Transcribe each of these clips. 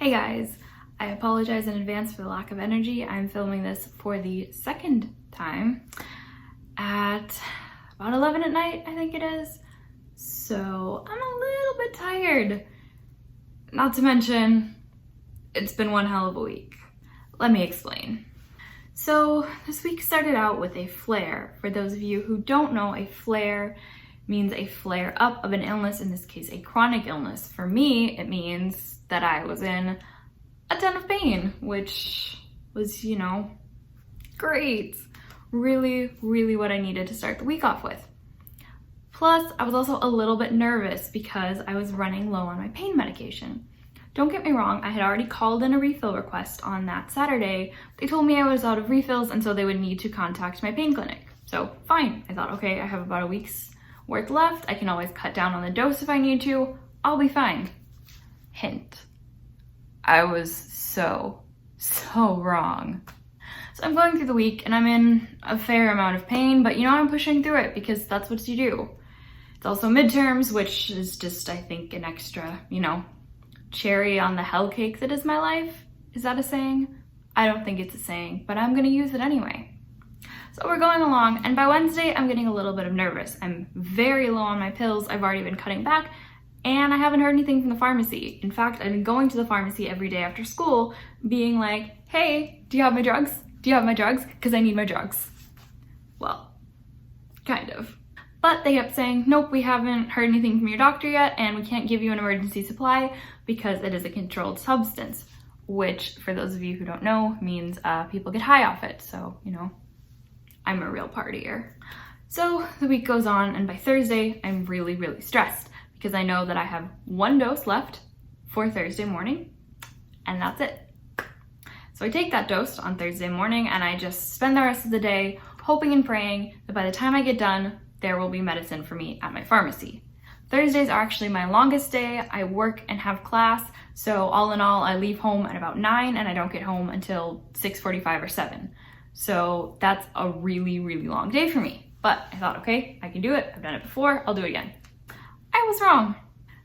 Hey guys, I apologize in advance for the lack of energy. I'm filming this for the second time at about 11 at night, I think it is. So I'm a little bit tired. Not to mention, it's been one hell of a week. Let me explain. So this week started out with a flare. For those of you who don't know, a flare means a flare up of an illness, in this case a chronic illness. For me, it means that I was in a ton of pain, which was, great. Really what I needed to start the week off with. Plus, I was also a little bit nervous because I was running low on my pain medication. Don't get me wrong, I had already called in a refill request on that Saturday. They told me I was out of refills and so they would need to contact my pain clinic. So fine, I thought, okay, I have about a week's worth left. I can always cut down on the dose if I need to. I'll be fine. Hint, I was so wrong. So I'm going through the week and I'm in a fair amount of pain, but I'm pushing through it because that's what you do. It's also midterms, which is just, I think, an extra, cherry on the hell cake that is my life. Is that a saying? I don't think it's a saying, but I'm gonna use it anyway. So we're going along, and by Wednesday, I'm getting a little bit of nervous. I'm very low on my pills. I've already been cutting back, and I haven't heard anything from the pharmacy. In fact, I've been going to the pharmacy every day after school, being like, hey, do you have my drugs? Do you have my drugs? Because I need my drugs. Well, kind of. But they kept saying, nope, we haven't heard anything from your doctor yet, and we can't give you an emergency supply because it is a controlled substance, which, for those of you who don't know, means people get high off it. So, I'm a real partier. So the week goes on, and by Thursday, I'm really stressed because I know that I have one dose left for Thursday morning, and that's it. So I take that dose on Thursday morning, and I just spend the rest of the day hoping and praying that by the time I get done, there will be medicine for me at my pharmacy. Thursdays are actually my longest day. I work and have class, so all in all, I leave home at about 9 and I don't get home until 6:45 or 7. So that's a really long day for me. But I thought, okay, I can do it. I've done it before, I'll do it again. I was wrong.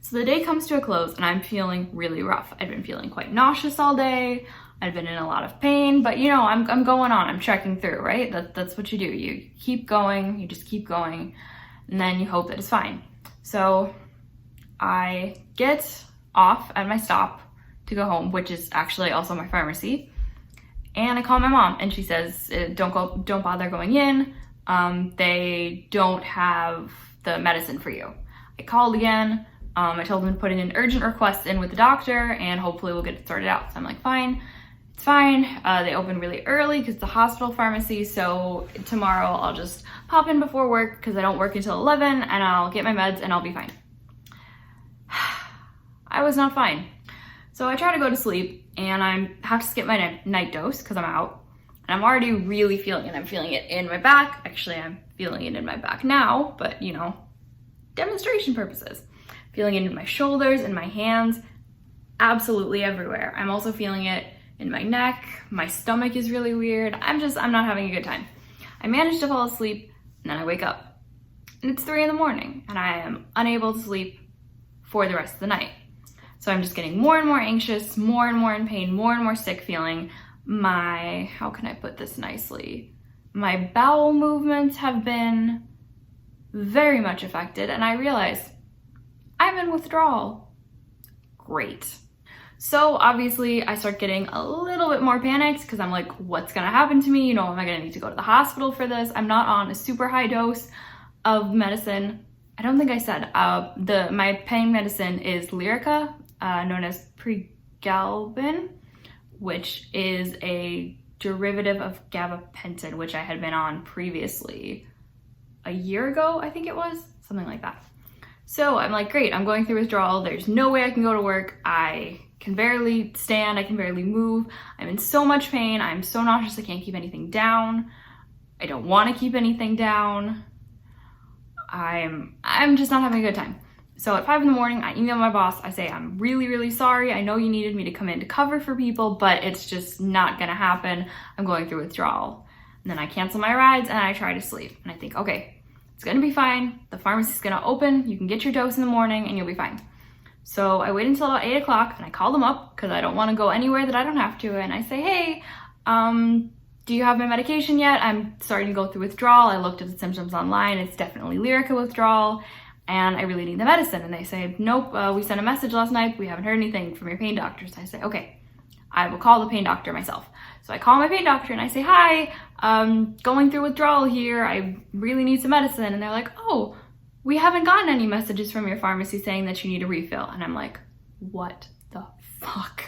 So the day comes to a close and I'm feeling really rough. I've been feeling quite nauseous all day. I've been in a lot of pain, but I'm going on, I'm trekking through, right? That's what you do. You keep going, you just keep going, and then you hope that it's fine. So I get off at my stop to go home, which is actually also my pharmacy, and I call my mom, and she says, don't bother going in. They don't have the medicine for you. I called again. I told them to put in an urgent request in with the doctor, and hopefully we'll get it sorted out. So I'm like, fine. It's fine. They open really early because it's a hospital pharmacy, so tomorrow I'll just pop in before work because I don't work until 11 and I'll get my meds and I'll be fine. I was not fine. So I try to go to sleep and I have to skip my night dose because I'm out. And I'm already really feeling it. I'm feeling it in my back. Actually, I'm feeling it in my back now, but demonstration purposes. Feeling it in my shoulders, in my hands, absolutely everywhere. I'm also feeling it in my neck. My stomach is really weird. I'm not having a good time. I managed to fall asleep and then I wake up and it's 3 a.m. and I am unable to sleep for the rest of the night. So I'm just getting more and more anxious, more and more in pain, more and more sick feeling. How can I put this nicely? My bowel movements have been very much affected and I realize I'm in withdrawal. Great. So obviously I start getting a little bit more panicked because I'm like, what's gonna happen to me? Am I gonna need to go to the hospital for this? I'm not on a super high dose of medicine. I don't think I said, my pain medicine is Lyrica, known as pregabalin, which is a derivative of gabapentin, which I had been on previously a year ago, I think it was, something like that. So I'm like, great, I'm going through withdrawal. There's no way I can go to work. I can barely stand, I can barely move. I'm in so much pain, I'm so nauseous I can't keep anything down. I don't want to keep anything down. I'm just not having a good time. So at 5 a.m, I email my boss, I say, I'm really sorry. I know you needed me to come in to cover for people, but it's just not gonna happen. I'm going through withdrawal. And then I cancel my rides and I try to sleep. And I think, okay, it's gonna be fine. The pharmacy's gonna open, you can get your dose in the morning and you'll be fine. So I wait until about 8 o'clock and I call them up because I don't want to go anywhere that I don't have to. And I say, hey, do you have my medication yet? I'm starting to go through withdrawal. I looked at the symptoms online. It's definitely Lyrica withdrawal and I really need the medicine. And they say, nope, we sent a message last night. We haven't heard anything from your pain doctor. So I say, okay, I will call the pain doctor myself. So I call my pain doctor and I say, hi, going through withdrawal here. I really need some medicine. And they're like, oh, we haven't gotten any messages from your pharmacy saying that you need a refill. And I'm like, what the fuck?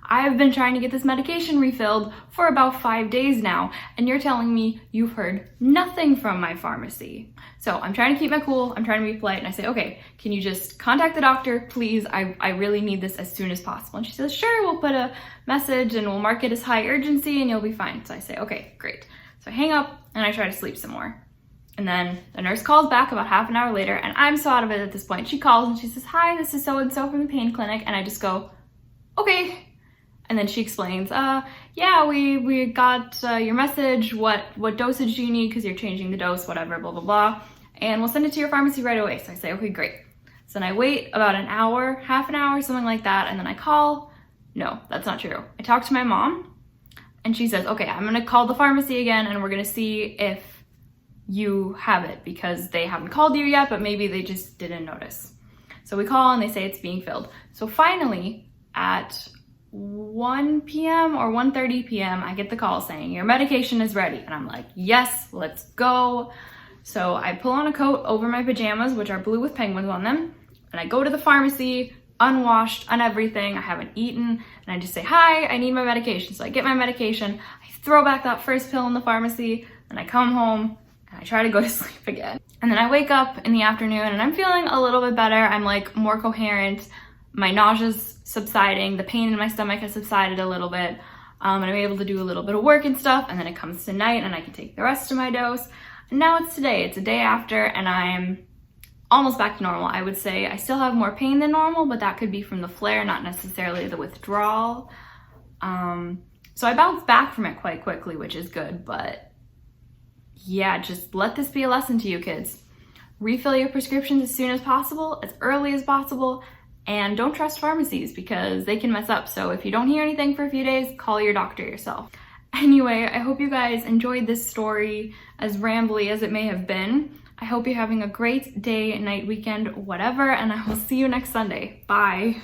I've been trying to get this medication refilled for about 5 days now, and you're telling me you've heard nothing from my pharmacy. So I'm trying to keep my cool, I'm trying to be polite, and I say, okay, can you just contact the doctor, please? I really need this as soon as possible. And she says, sure, we'll put a message and we'll mark it as high urgency and you'll be fine. So I say, okay, great. So I hang up and I try to sleep some more. And then the nurse calls back about half an hour later, and I'm so out of it at this point. She calls and she says, hi, this is so-and-so from the pain clinic. And I just go, okay. And then she explains, yeah, we got your message, what dosage do you need, because you're changing the dose, whatever, blah, blah, blah. And we'll send it to your pharmacy right away. So I say, okay, great. So then I wait about an hour, half an hour, something like that, and then I call. No, that's not true. I talk to my mom, and she says, okay, I'm gonna call the pharmacy again, and we're gonna see if you have it, because they haven't called you yet, but maybe they just didn't notice. So we call, and they say it's being filled. So finally, at 1 p.m. or 1:30 p.m. I get the call saying your medication is ready, and I'm like, yes, let's go. So I pull on a coat over my pajamas, which are blue with penguins on them, and I go to the pharmacy, unwashed, everything. I haven't eaten, and I just say, hi, I need my medication. So I get my medication, I throw back that first pill in the pharmacy, and I come home and I try to go to sleep again. And then I wake up in the afternoon and I'm feeling a little bit better. I'm like more coherent. My nausea's subsiding, the pain in my stomach has subsided a little bit, and I'm able to do a little bit of work and stuff, and then it comes to night and I can take the rest of my dose. And now it's today, it's a day after, and I'm almost back to normal. I would say I still have more pain than normal, but that could be from the flare, not necessarily the withdrawal. So I bounced back from it quite quickly, which is good, but yeah, just let this be a lesson to you kids. Refill your prescriptions as soon as possible, as early as possible, and don't trust pharmacies because they can mess up. So if you don't hear anything for a few days, call your doctor yourself. Anyway, I hope you guys enjoyed this story, as rambly as it may have been. I hope you're having a great day, night, weekend, whatever, and I will see you next Sunday. Bye.